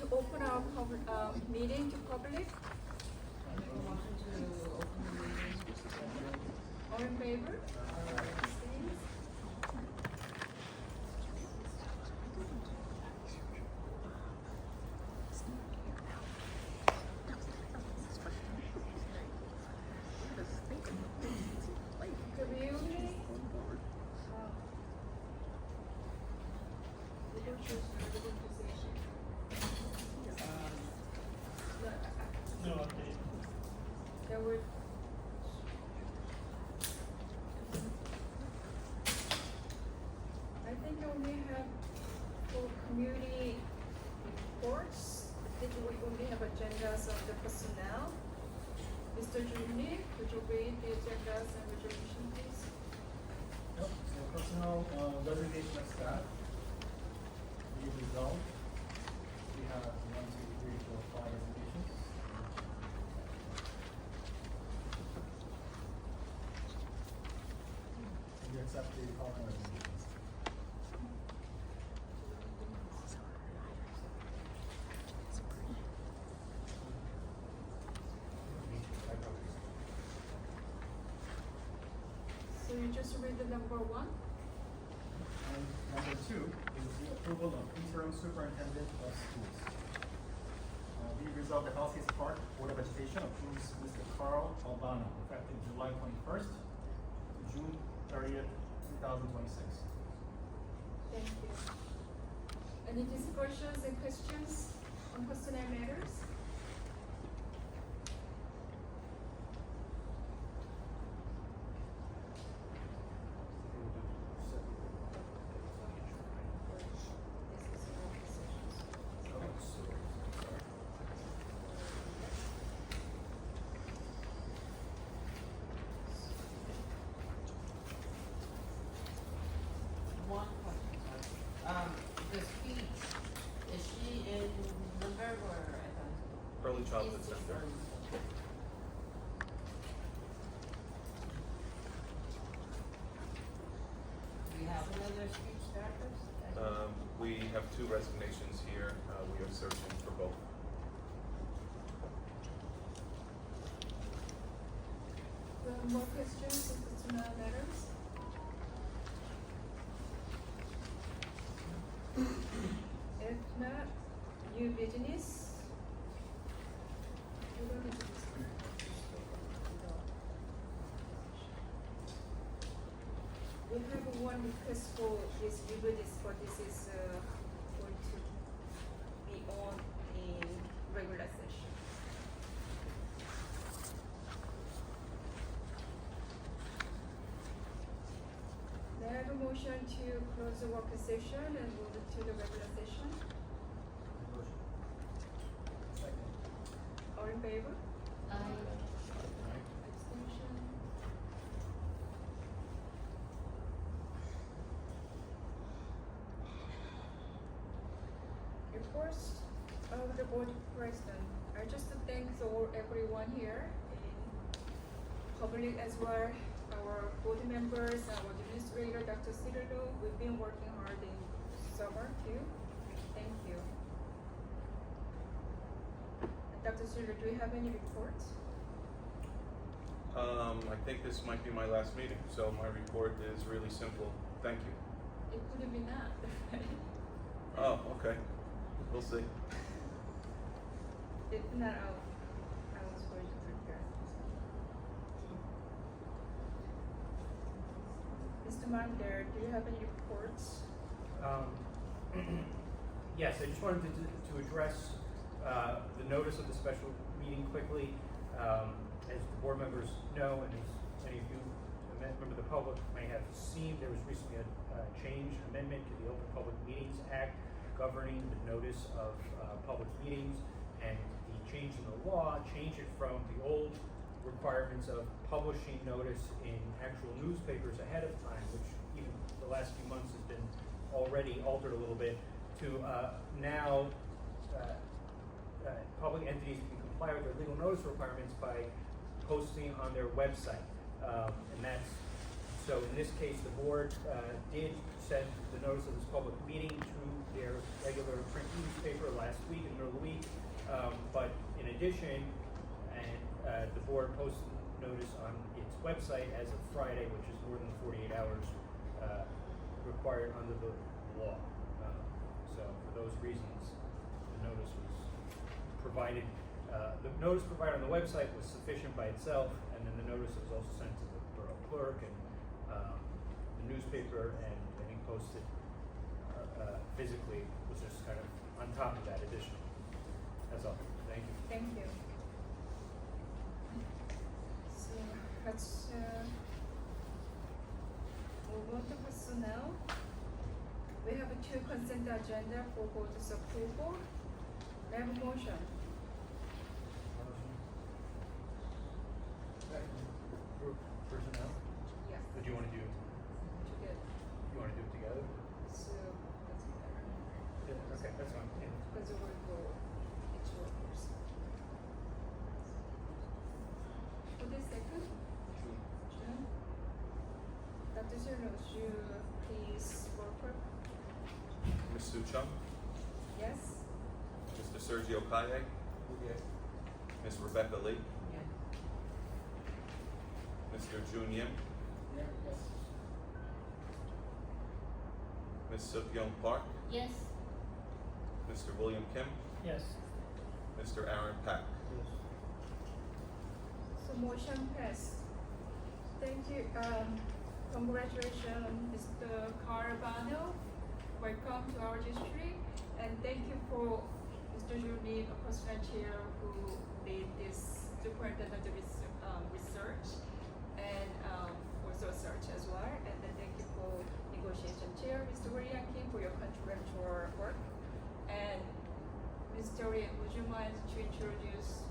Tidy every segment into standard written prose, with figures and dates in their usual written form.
to open our meeting to public. All in favor? Abstains? Community? No update. There were I think I only have for community reports. Did we only have agendas on the personnel? Mr. Julie, would you read the agendas and resolution, please? Yep, so personnel, resignation of staff. We resolved. We have 1, 2, 3, 4, 5 resignations. And you accept the following resignations. So you just read the number 1? And number 2 is the approval of interim superintendent of schools. We resolved the Palisades Park Board of Education approves Mr. Carl Albano effective July 21st to June 30th, 2026. Thank you. Any discussions and questions on personnel matters? One question, sorry. The speech, is she in Nuremberg or at the? Early Childhood East Center. Eastern? Do we have another speech therapist? We have 2 resignations here. We are searching for both. More questions on personnel matters? If not, new business? We don't need to discuss. We have one request for this new business, but this is going to be on in regular session. May I have a motion to close the work session and move it to the regular session? Motion. Second. All in favor? Aye. Abstention? Reports of the board president. I just thank everyone here in public as well, our board members, our administrator, Dr. Cirillo. We've been working hard in summer too. Thank you. Dr. Cirillo, do you have any reports? I think this might be my last meeting, so my report is really simple. Thank you. It could have been that. Oh, okay. We'll see. If not, I was going to prepare. Mr. Mander, do you have any reports? Yes, I just wanted to address the notice of the special meeting quickly. As the board members know, and as many of you, a member of the public, may have seen, there was recently a amendment to the Open Public Meetings Act governing the notice of public meetings, and the change in the law changed it from the old requirements of publishing notice in actual newspapers ahead of time, which even the last few months has been already altered a little bit, to now public entities can comply with their legal notice requirements by posting on their website. And that's, so in this case, the board did send the notice of this public meeting to their regular print newspaper last week in the middle of the But in addition, and the board posted notice on its website as of Friday, which is more than 48 hours required under the law. So for those reasons, the notice was provided. The notice provided on the website was sufficient by itself, and then the notice was also sent to the borough clerk and the newspaper, and I think posted physically was just kind of on top of that additional. That's all. Thank you. Thank you. So let's move on to personnel. We have two consent agenda for board's approval. May I have a motion? Personnel? Yes. Or do you want to do? Together. You want to do it together? So that's better. Yeah, okay, that's fine. Yeah. Because we will go each one first. For the second? June. Dr. Zero, would you please roll call? Ms. Sue Chung, Yes? Mr. Sergio Kaye, Ms. Rebecca Lee, Yeah. Mr. Jun Yim, Yes. Ms. Suk-Young Park, Yes. Mr. William Kim, Yes. Mr. Aaron Pack. Yes. So motion passed. Thank you. Congratulations, Mr. Carabano. Welcome to our district, and thank you for Mr. Juni, a personal chair who did this superintendent research and also search as well. And then thank you for negotiation chair, Mr. William Kim, for your contractual work. And Mr. Lee, would you mind to introduce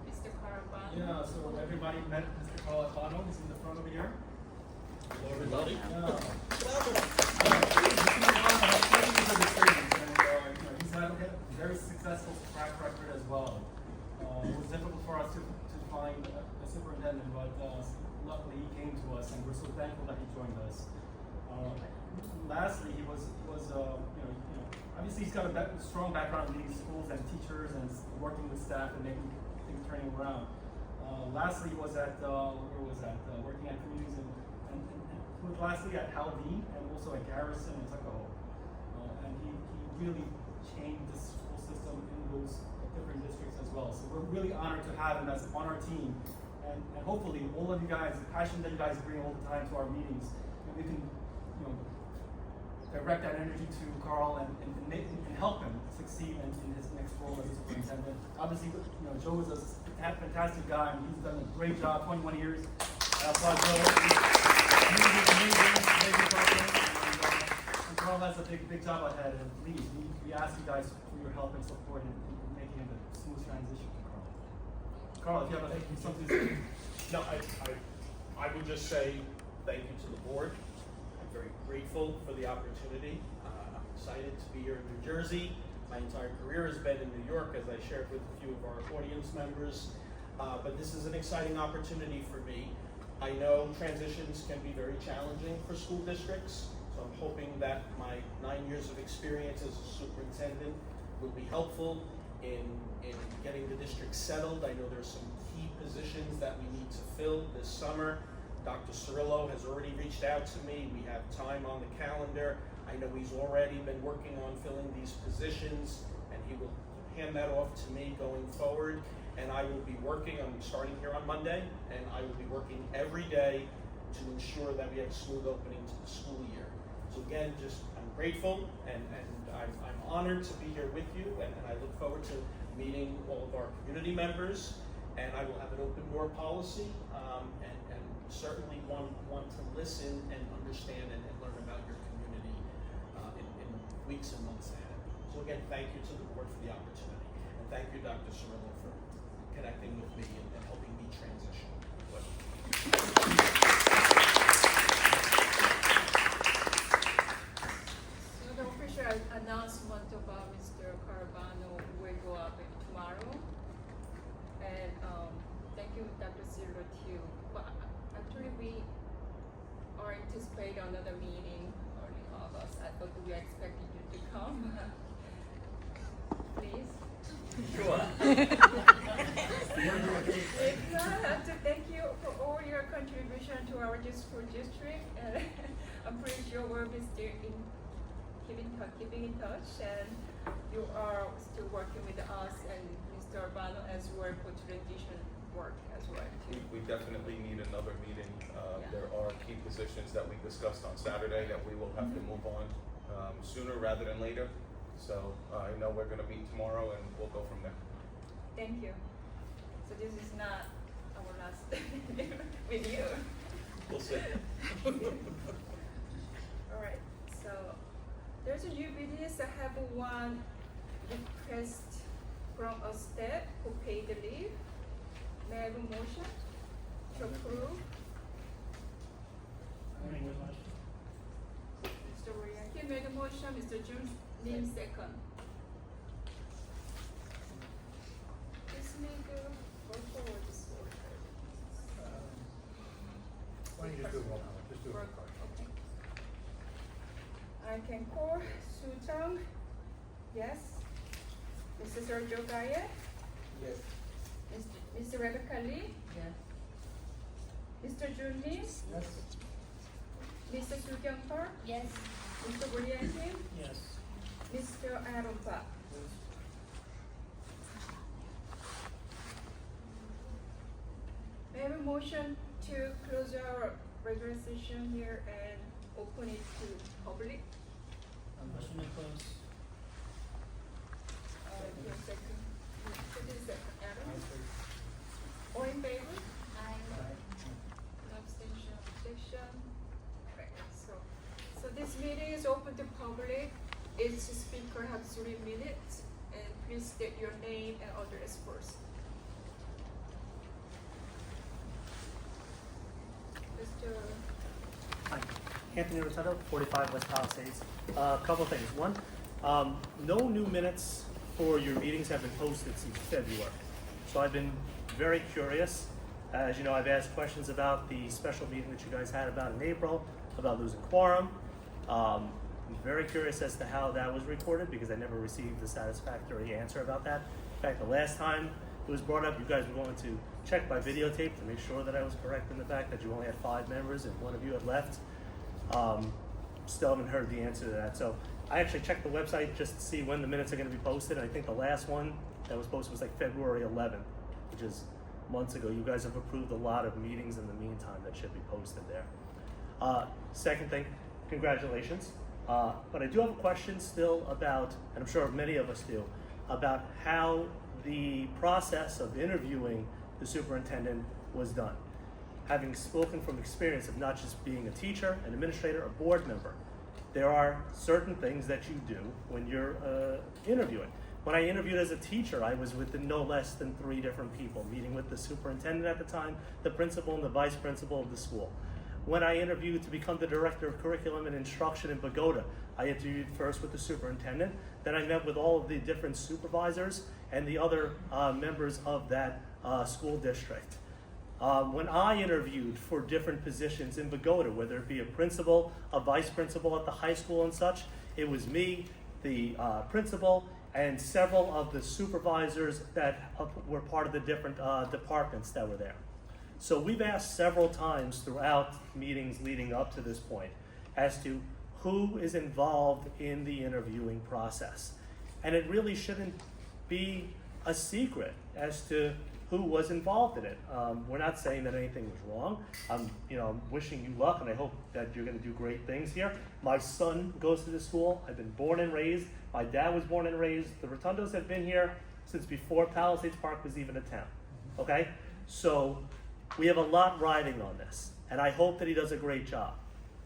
Mr. Carabano? Yeah, so everybody met Mr. Carl Alfano, he's in the front over here. Hello, everybody. He's had a very successful track record as well. It was difficult for us to find a superintendent, but luckily he came to us, and we're so thankful that he joined us. Lastly, he was obviously he's got a strong background in leading schools and teachers and working with staff and making things turning around. Lastly, he was at working at communities and lastly at Haldane and also at Garrison and Tuckahoe. And he really changed the school system in those different districts as well. So we're really honored to have him as on our team. And hopefully all of you guys, the passion that you guys bring all the time to our meetings, and we can direct that energy to Carl and help him succeed in his next role as a superintendent. Obviously, Joe is a fantastic guy, and he's done a great job, 21 years. I applaud Joe. He's amazing person, and Carl has a big job ahead. And please, we ask you guys for your help and support in making it a smooth transition to Carl. Carl, if you have something to say. No, I would just say thank you to the board. I'm very grateful for the opportunity. I'm excited to be here in New Jersey. My entire career has been in New York, as I shared with a few of our audience members. But this is an exciting opportunity for me. I know transitions can be very challenging for school districts, so I'm hoping that my 9 years of experience as a superintendent will be helpful in getting the district settled. I know there's some key positions that we need to fill this summer. Dr. Cirillo has already reached out to me. We have time on the calendar. I know he's already been working on filling these positions, and he will hand that off to me going forward. And I will be working, I'm starting here on Monday, and I will be working every day to ensure that we have a smooth opening to the school year. So again, I'm grateful, and I'm honored to be here with you, and I look forward to meeting all of our community members. And I will have an open door policy, and certainly want to listen and understand and learn about your community in weeks and months ahead. So again, thank you to the board for the opportunity, and thank you, Dr. Cirillo, for connecting with me and helping me transition. So the official announcement about Mr. Carabano will go up tomorrow. And thank you, Dr. Zero, too. But actually, we are anticipating another meeting early August. I thought we expected you to come. Please. Sure. If not, I have to thank you for all your contribution to our school district, and I'm pretty sure we'll be still keeping in touch, and you are still working with us and Mr. Urbano as well for transition work as well too. We definitely need another meeting. Yeah. There are key positions that we discussed on Saturday that we will have to move on sooner rather than later. So I know we're gonna meet tomorrow and we'll go from there. Thank you. So this is not our last with you. We'll see. All right, so there's a UBDs. I have one request from a staff who paid the leave. May I have a motion to approve? Mr. William, he made a motion, Mr. Jun Lim second. This may go forward this order. Why don't you just do a roll call? Just do a roll call. Okay. I can call Su Chang. Yes. Mr. Sergio Gaya. Yes. Mr. Rebecca Lee. Yes. Mr. Jun Lee. Yes. Mr. Su Kyung Park. Yes. Mr. William Kim. Yes. Mr. Aaron Park. May I have a motion to close our regular session here and open it to public? Motion to close. Give a second. Who did second? Aaron? All in favor? No abstention, objection. Right, so this meeting is open to public. Each speaker has 3 minutes, and please state your name and address first. Mr. Hi, Anthony Rossetto, 45 West Palisades. A couple things. One, no new minutes for your meetings have been posted since February. So I've been very curious. As you know, I've asked questions about the special meeting that you guys had about in April, about losing quorum. I'm very curious as to how that was recorded because I never received a satisfactory answer about that. In fact, the last time it was brought up, you guys were going to check my videotape to make sure that I was correct in the fact that you only had 5 members and one of you had left. Still haven't heard the answer to that. So I actually checked the website just to see when the minutes are going to be posted. I think the last one that was posted was like February 11th, which is months ago. You guys have approved a lot of meetings in the meantime that should be posted there. Second thing, congratulations. But I do have a question still about, and I'm sure many of us do, about how the process of interviewing the superintendent was done. Having spoken from experience of not just being a teacher, an administrator, a board member, there are certain things that you do when you're interviewing. When I interviewed as a teacher, I was with no less than 3 different people, meeting with the superintendent at the time, the principal, and the vice principal of the school. When I interviewed to become the director of curriculum and instruction in Bogota, I interviewed first with the superintendent, then I met with all of the different supervisors and the other members of that school district. When I interviewed for different positions in Bogota, whether it be a principal, a vice principal at the high school and such, it was me, the principal, and several of the supervisors that were part of the different departments that were there. So we've asked several times throughout meetings leading up to this point as to who is involved in the interviewing process. And it really shouldn't be a secret as to who was involved in it. We're not saying that anything was wrong. I'm wishing you luck, and I hope that you're going to do great things here. My son goes to this school. I've been born and raised. My dad was born and raised. The Rotundos have been here since before Palisades Park was even a town. Okay, so we have a lot riding on this, and I hope that he does a great job.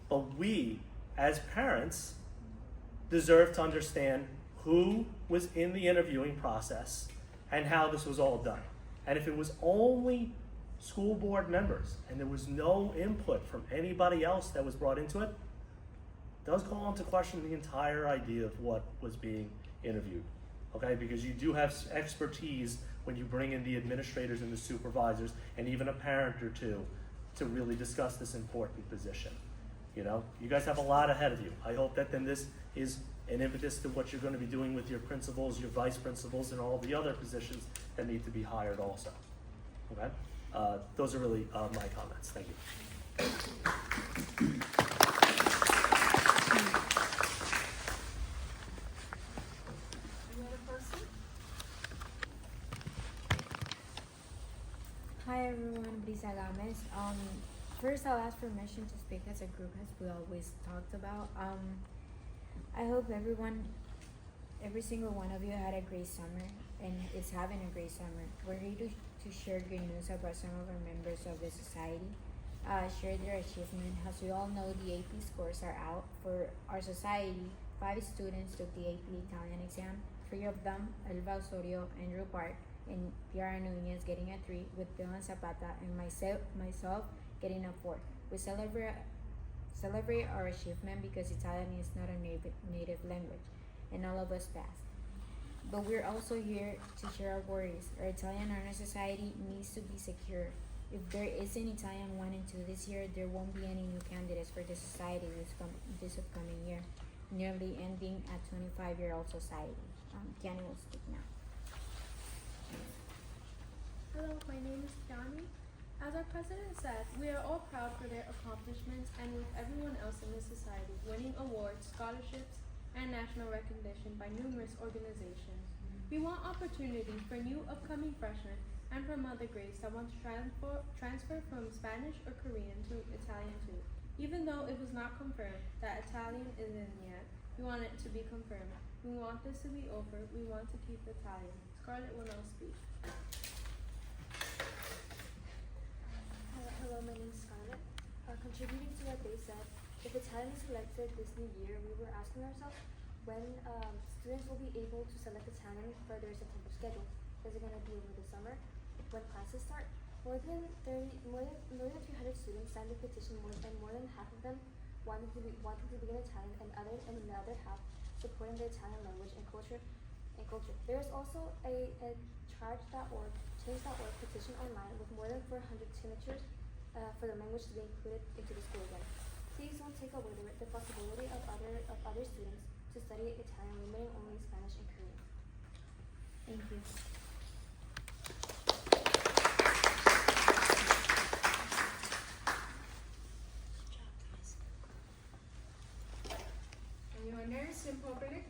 But we, as parents, deserve to understand who was in the interviewing process and how this was all done. And if it was only school board members and there was no input from anybody else that was brought into it, it does call into question the entire idea of what was being interviewed, okay? Because you do have expertise when you bring in the administrators and the supervisors and even a parent or two to really discuss this important position. You know, you guys have a lot ahead of you. I hope that then this is and impetus to what you're going to be doing with your principals, your vice principals, and all the other positions that need to be hired also. Okay? Those are really my comments. Thank you. Any other person? Hi everyone, Brisa Gomez. First I'll ask permission to speak as a group as we always talked about. I hope every single one of you had a great summer and is having a great summer. We're here to share good news about some of our members of the society, share their achievement. As we all know, the AP scores are out for our society. 5 students took the AP Italian exam, 3 of them, Elva Osorio, Andrew Park, and Piara Nunez getting a 3, with Dylan Zapata and myself getting a 4. We celebrate our achievement because Italian is not a native language, and all of us passed. But we're also here to share our worries. Our Italian Honor Society needs to be secure. If there isn't Italian 1 and 2 this year, there won't be any new candidates for the society this upcoming year, nearly ending a 25-year-old society. Kiani will speak now. Hello, my name is Kiani. As our president said, we are all proud for their accomplishments and with everyone else in this society winning awards, scholarships, and national recognition by numerous organizations. We want opportunity for new upcoming freshmen and from other grades that want to transfer from Spanish or Korean to Italian too. Even though it was not confirmed that Italian isn't yet, we want it to be confirmed. We want this to be over. We want to keep Italian. Scarlett will now speak. Hello, my name is Scarlett. Contributing to what they said, if Italian is selected this new year, we were asking ourselves when students will be able to select Italian for their September schedule. Is it going to be over the summer when classes start? More than 300 students signed the petition, and more than half of them wanted to begin Italian, and the other half supporting the Italian language and culture. There is also a change.org petition online with more than 400 signatures for the language to be included into the school again. Please don't take away the possibility of other students to study Italian, limiting only Spanish and Korean. Thank you. Anyone else in public?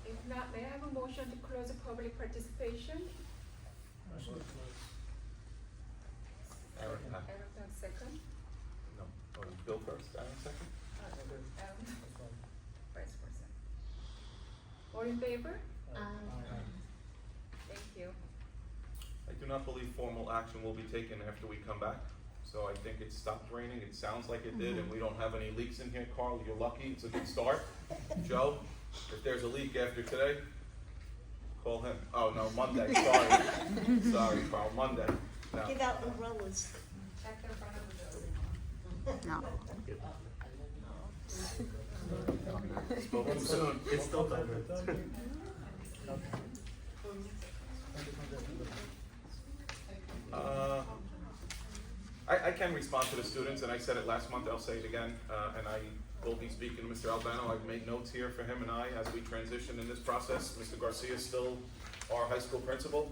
If not, may I have a motion to close the public participation? Eric, Eric, second. no, or Bill first, Aaron second? Vice versa. All in favor? Thank you. I do not believe formal action will be taken after we come back. So I think it stopped raining. It sounds like it did, and we don't have any leaks in here. Carl, you're lucky. It's a good start. Joe, if there's a leak after today, call him. Oh, no, Monday. Sorry. Sorry, Carl. Monday. No. Give out umbrellas. Check in front of the building. No. Spoke too soon. It's still done. I can respond to the students, and I said it last month, I'll say it again, and I will be speaking to Mr. Albano. I've made notes here for him and I as we transition in this process. Mr. Garcia is still our high school principal.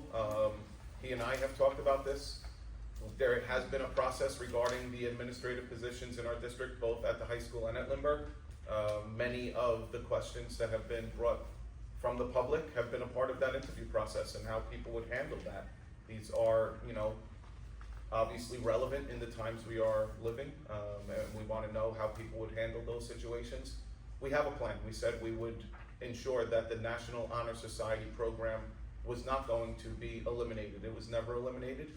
He and I have talked about this. There has been a process regarding the administrative positions in our district, both at the high school and at Lindbergh. Many of the questions that have been brought from the public have been a part of that interview process and how people would handle that. These are, obviously relevant in the times we are living, and we want to know how people would handle those situations. We have a plan. We said we would ensure that the National Honor Society program was not going to be eliminated. It was never eliminated,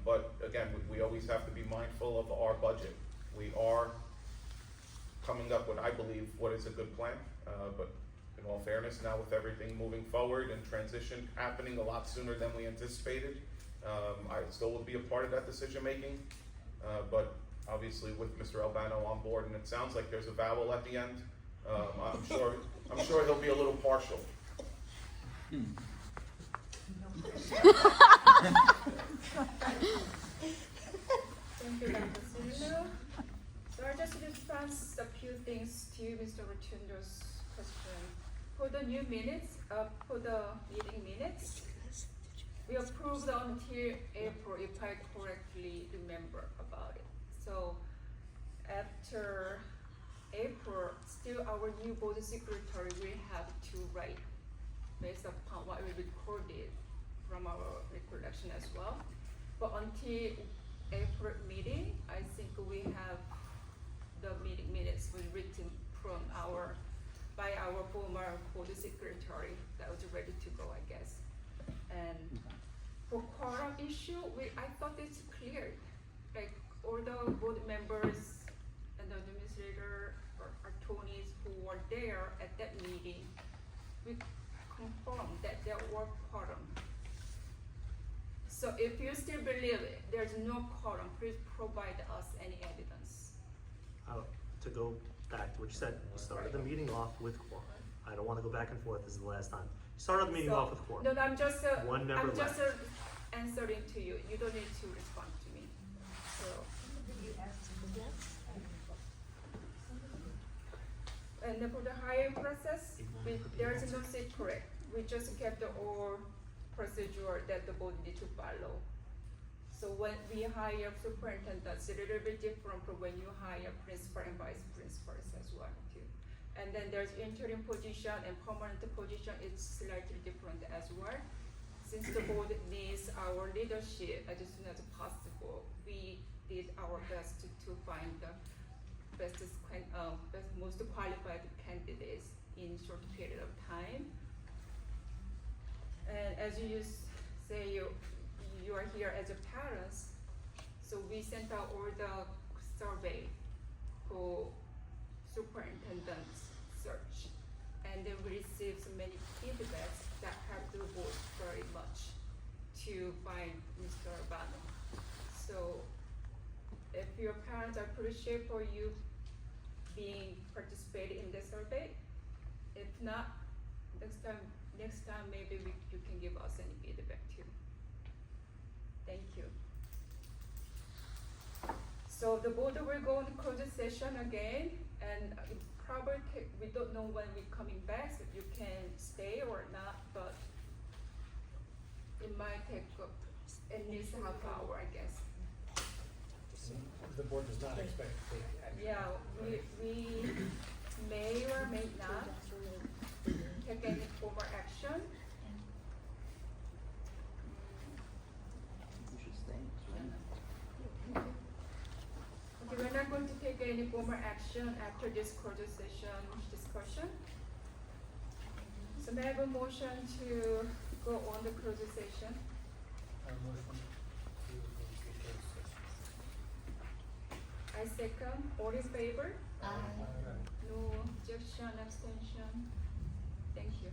but again, we always have to be mindful of our budget. We are coming up with, I believe, what is a good plan, but in all fairness, now with everything moving forward and transition happening a lot sooner than we anticipated, I still will be a part of that decision making, but obviously with Mr. Albano on board, and it sounds like there's a vowel at the end. I'm sure he'll be a little partial. Thank you, Dr. Cirilo. So I just respond response a few things to Mr. Rotundo's question. For the new minutes, for the meeting minutes, we approved until April, if I correctly remember about it. So after April, still our new board secretary will have to write based upon what we recorded from our recollection as well. But until April meeting, I think we have the meeting minutes was written from by our former board secretary that was ready to go, I guess. And for quorum issue, I thought it's clear, like all the board members and the administrator or attorneys who were there at that meeting, we confirmed that there were quorum. So if you still believe there's no quorum, please provide us any evidence. To go back to what you said, you started the meeting off with quorum. I don't wanna go back and forth, this is the last time. You started the meeting off with quorum. No, I'm just, One member I'm just left. answering to you. You don't need to respond to me. So, and then for the hiring process, there is no secret. We just kept the all procedure that the board need to follow. So when we hire superintendents, it's a little bit different from when you hire principal and vice principals as well too. And then there's interim position and permanent position, it's slightly different as well. Since the board needs our leadership as soon as possible, we did our best to find the most qualified candidates in short period of time. And as you say, you are here as a parents, so we sent out all the survey for superintendent search, and then we received so many feedbacks that helped the board very much to find Mr. Albano. So if your parents appreciate for you being participated in the survey, if not, next time maybe you can give us any feedback too. Thank you. So the board will go into closed session again, and it probably we don't know when we're coming back, so you can stay or not, but it might take at least half hour, I guess. The board does not expect to take action. Yeah, we may or may not take any formal action. Okay, we're not going to take any formal action after this closed session discussion. So may I have a motion to go on the closed session? I second. All in favor? No objection, abstention. Thank you.